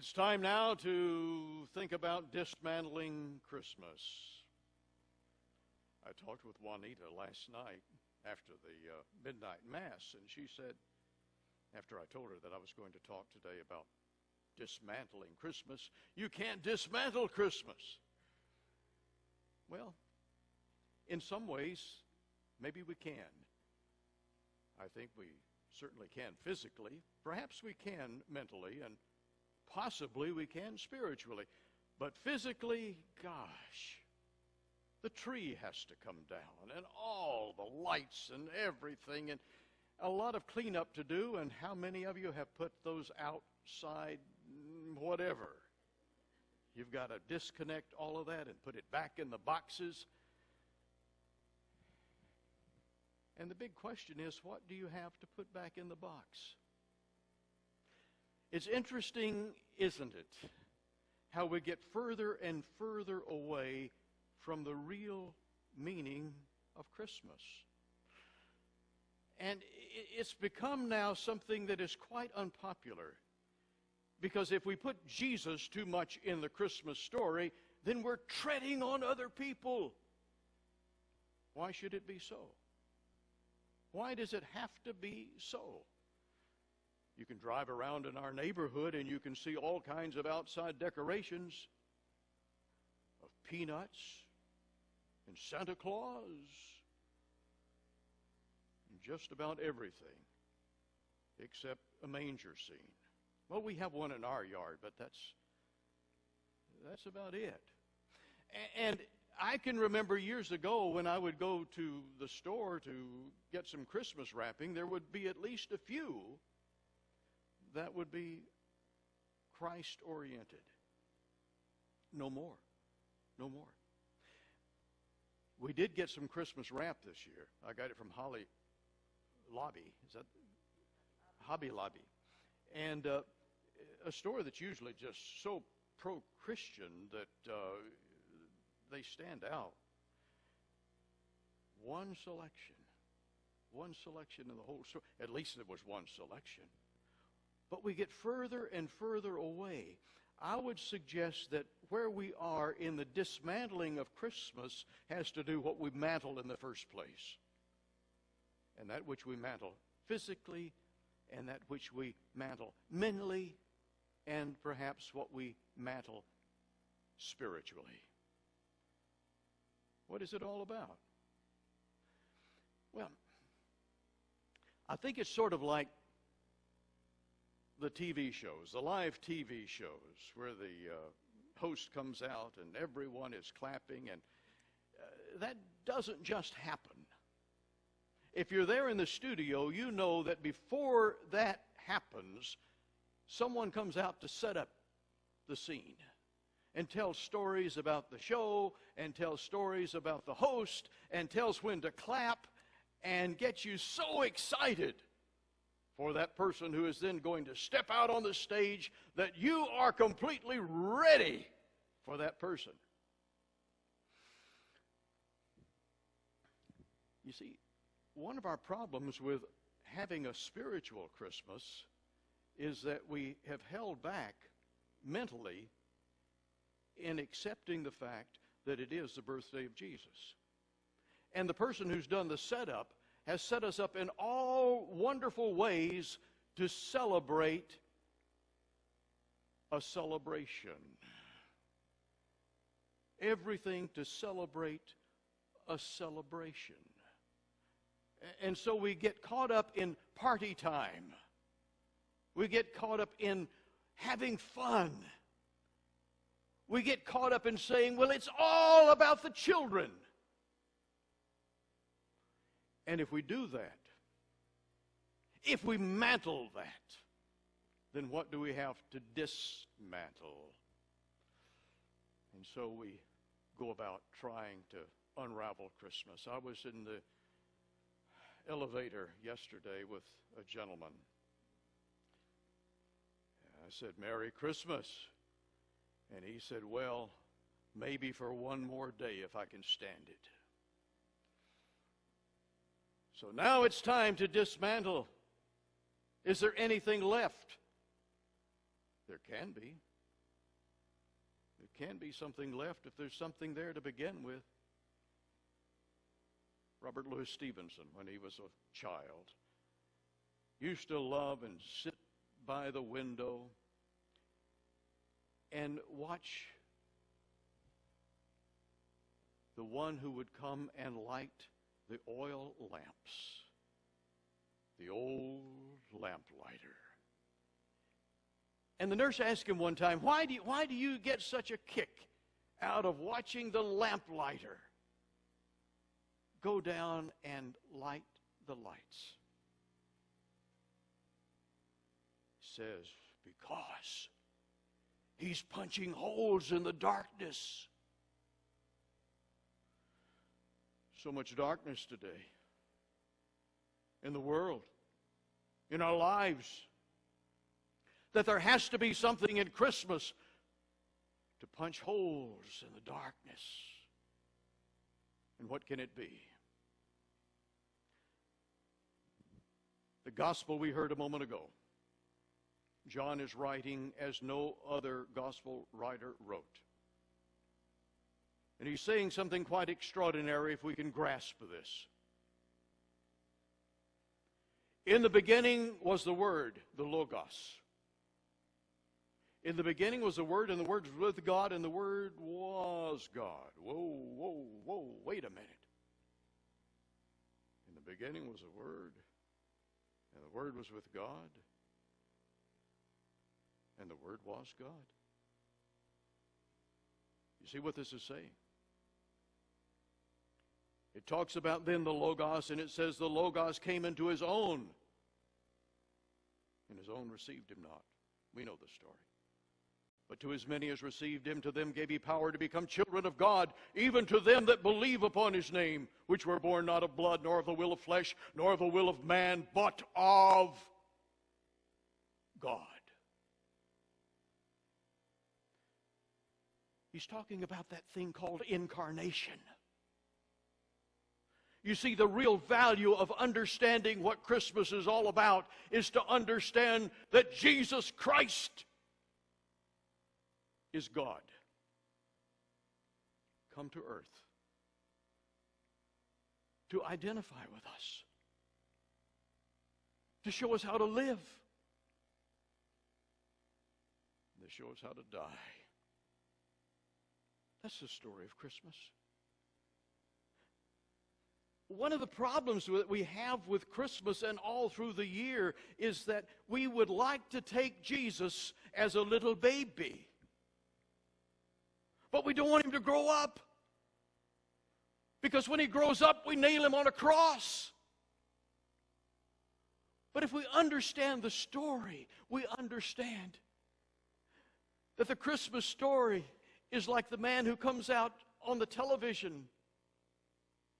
It's time now to think about dismantling Christmas. I talked with Juanita last night after the midnight mass, and she said, after I told her that I was going to talk today about dismantling Christmas, you can't dismantle Christmas. Well, in some ways, maybe we can. I think we certainly can physically. Perhaps we can mentally, and possibly we can spiritually. But physically, gosh, the tree has to come down, and all the lights and everything, and a lot of cleanup to do. And how many of you have put those outside, whatever? You've got to disconnect all of that and put it back in the boxes. And the big question is, what do you have to put back in the box? It's interesting, isn't it, how we get further and further away from the real meaning of Christmas. And it's become now something that is quite unpopular. Because if we put Jesus too much in the Christmas story, then we're treading on other people. Why should it be so? Why does it have to be so? You can drive around in our neighborhood and you can see all kinds of outside decorations of peanuts and Santa Claus and just about everything except a manger scene. Well, we have one in our yard, but that's about it. And I can remember years ago when I would go to the store to get some Christmas wrapping, there would be at least a few that would be Christ-oriented. No more. No more. We did get some Christmas wrap this year. I got it from Hobby Lobby. And a store that's usually just so pro-Christian that they stand out. One selection in the whole store. At least there was one selection. But we get further and further away. I would suggest that where we are in the dismantling of Christmas has to do what we mantle in the first place. And that which we mantle physically, and that which we mantle mentally, and perhaps what we mantle spiritually. What is it all about? Well, I think it's sort of like the TV shows, the live TV shows, where the host comes out and everyone is clapping, and that doesn't just happen. If you're there in the studio, you know that before that happens, someone comes out to set up the scene and tells stories about the show and tells stories about the host and tells when to clap and gets you so excited for that person who is then going to step out on the stage that you are completely ready for that person. You see, one of our problems with having a spiritual Christmas is that we have held back mentally in accepting the fact that it is the birthday of Jesus. And the person who's done the setup has set us up in all wonderful ways to celebrate a celebration. Everything to celebrate a celebration. And so we get caught up in party time. We get caught up in having fun. We get caught up in saying, well, it's all about the children. And if we do that, if we mantle that, then what do we have to dismantle? And so we go about trying to unravel Christmas. I was in the elevator yesterday with a gentleman. I said, Merry Christmas. And he said, well, maybe for one more day if I can stand it. So now it's time to dismantle. Is there anything left? There can be. can be something left if there's something there to begin with. Robert Louis Stevenson, when he was a child, used to love and sit by the window and watch the one who would come and light the oil lamps, the old lamplighter. And the nurse asked him one time, why do you get such a kick out of watching the lamplighter go down and light the lights? He says, because he's punching holes in the darkness. So much darkness today in the world, in our lives, that there has to be something in Christmas to punch holes in the darkness. And what can it be? The gospel we heard a moment ago, John is writing as no other gospel writer wrote. And he's saying something quite extraordinary if we can grasp this. In the beginning was the Word, the Logos. In the beginning was the Word, and the Word was with God, and the Word was God. Whoa, wait a minute. In the beginning was the Word, and the Word was with God, and the Word was God. You see what this is saying? It talks about then the Logos, and it says the Logos came into his own, and his own received him not. We know the story. But to as many as received him, to them gave he power to become children of God, even to them that believe upon his name, which were born not of blood, nor of the will of flesh, nor of the will of man, but of God. He's talking about that thing called incarnation. You see, the real value of understanding what Christmas is all about is to understand that Jesus Christ is God, come to earth to identify with us, to show us how to live, and to show us how to die. That's the story of Christmas. One of the problems that we have with Christmas and all through the year is that we would like to take Jesus as a little baby. But we don't want him to grow up. Because when he grows up, we nail him on a cross. But if we understand the story, we understand that the Christmas story is like the man who comes out on the television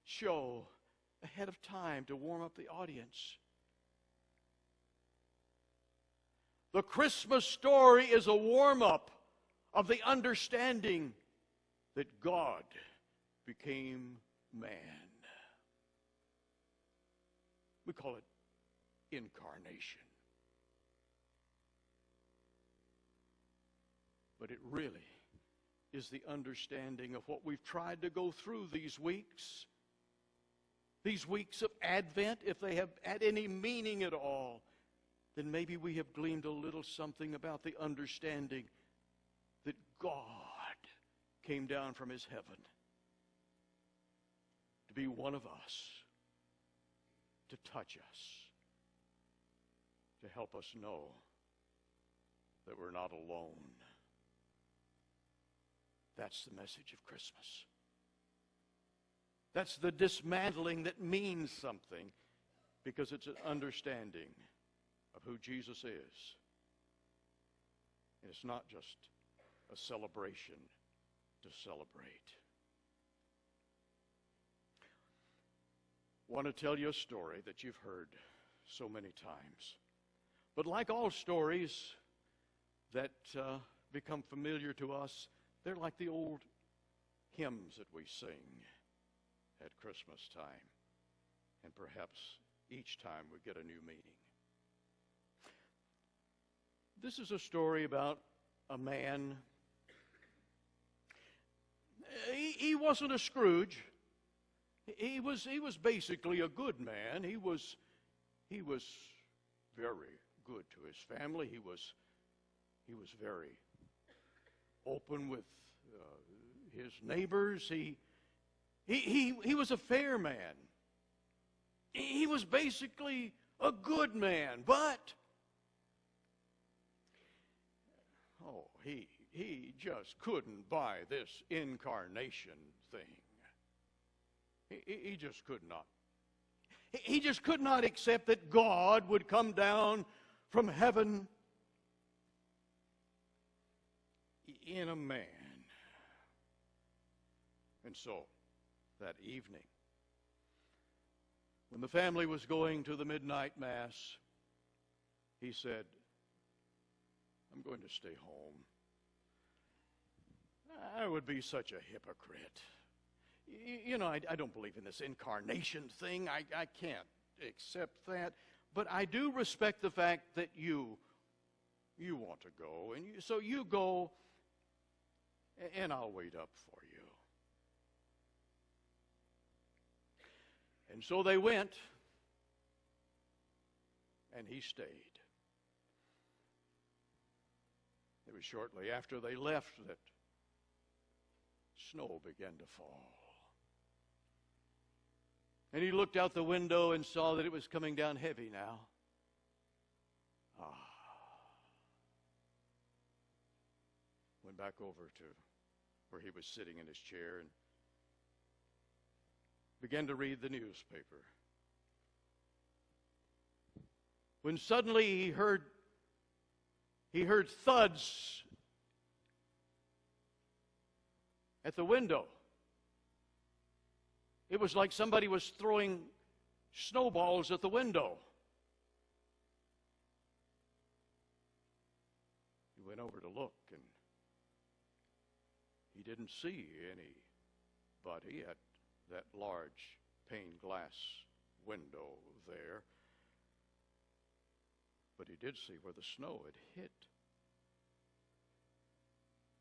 show ahead of time to warm up the audience. The Christmas story is a warm-up of the understanding that God became man. We call it incarnation. But it really is the understanding of what we've tried to go through these weeks of Advent. If they have had any meaning at all, then maybe we have gleaned a little something about the understanding that God came down from his heaven to be one of us, to touch us, to help us know that we're not alone. That's the message of Christmas. That's the dismantling that means something, because it's an understanding of who Jesus is. And it's not just a celebration to celebrate. I want to tell you a story that you've heard so many times. But like all stories that become familiar to us, they're like the old hymns that we sing at Christmas time. And perhaps each time we get a new meaning. This is a story about a man he wasn't a Scrooge. He was basically a good man. He was very good to his family. He was very open with his neighbors. He was a fair man. He was basically a good man, but he just couldn't buy this incarnation thing. He just could not. He just could not accept that God would come down from heaven in a man. And so, that evening, when the family was going to the midnight mass, he said, I'm going to stay home. I would be such a hypocrite. You know, I don't believe in this incarnation thing. I can't accept that. But I do respect the fact that you want to go. And so you go, and I'll wait up for you. And so they went, and he stayed. It was shortly after they left that snow began to fall. And he looked out the window and saw that it was coming down heavy now. Went back over to where he was sitting in his chair and began to read the newspaper. When suddenly he heard thuds at the window. It was like somebody was throwing snowballs at the window. He went over to look, and he didn't see anybody at that large pane glass window there. But he did see where the snow had hit.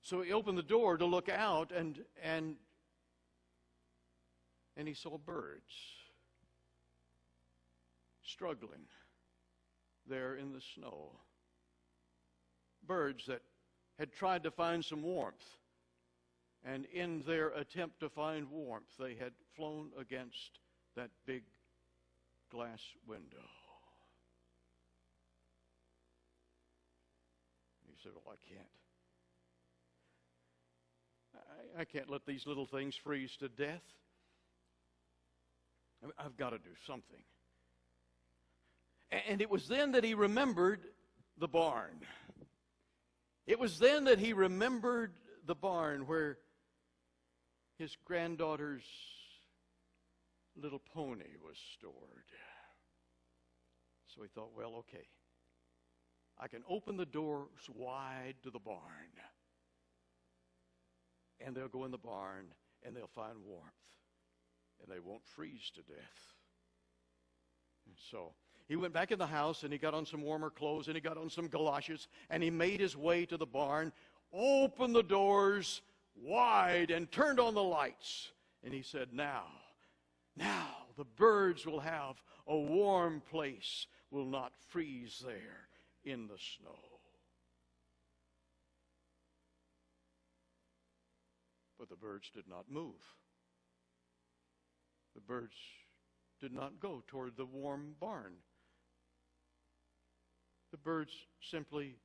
So he opened the door to look out, and he saw birds struggling there in the snow. Birds that had tried to find some warmth, and in their attempt to find warmth, they had flown against that big glass window. He said, well, I can't let these little things freeze to death. I've got to do something. And it was then that he remembered the barn. It was then that he remembered the barn where his granddaughter's little pony was stored. So he thought, well, okay, I can open the doors wide to the barn, and they'll go in the barn, and they'll find warmth, and they won't freeze to death. And so he went back in the house, and he got on some warmer clothes, and he got on some galoshes, and he made his way to the barn, opened the doors wide, and turned on the lights. And he said, now the birds will have a warm place, will not freeze there in the snow. But the birds did not move. The birds did not go toward the warm barn. The birds simply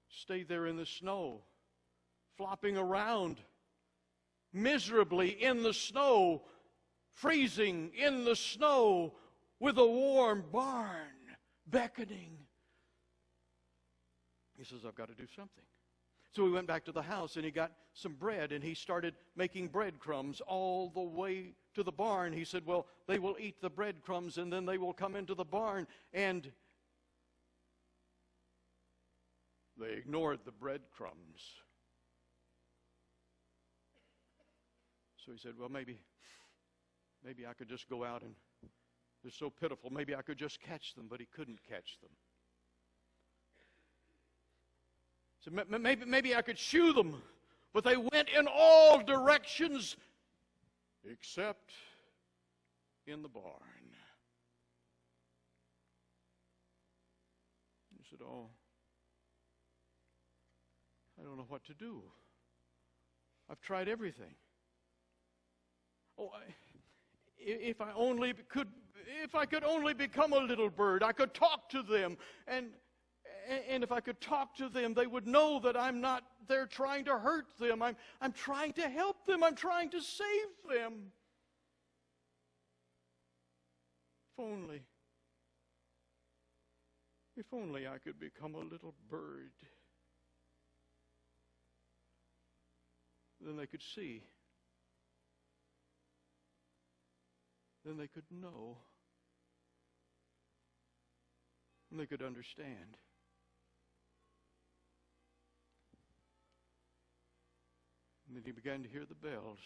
stayed there in the snow, flopping around miserably in the snow, freezing in the snow with a warm barn beckoning. He says, I've got to do something. So he went back to the house and he got some bread and he started making breadcrumbs all the way to the barn. He said, well, they will eat the breadcrumbs and then they will come into the barn. And they ignored the breadcrumbs. So he said, well, maybe I could just go out and they're so pitiful. Maybe I could just catch them, but he couldn't catch them. So maybe I could shoo them, But they went in all directions except in the barn. He said, "Oh, I don't know what to do. I've tried everything. Oh, if I could only become a little bird, I could talk to them, and if I could talk to them, they would know that I'm not there trying to hurt them. I'm trying to help them. I'm trying to save them. If only I could become a little bird. Then they could see. Then they could know. And they could understand." And then he began to hear the bells.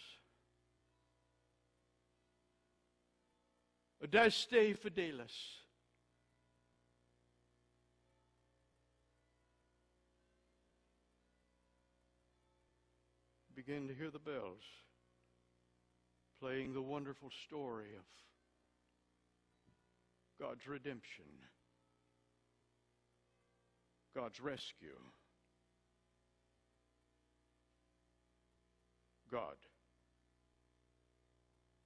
Adeste Fidelis. Began to hear the bells playing the wonderful story of God's redemption, God's rescue, God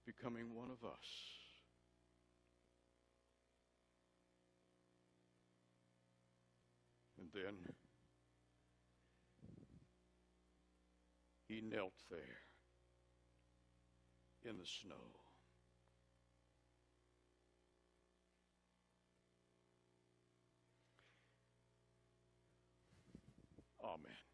becoming one of us. And then he knelt there in the snow. Amen.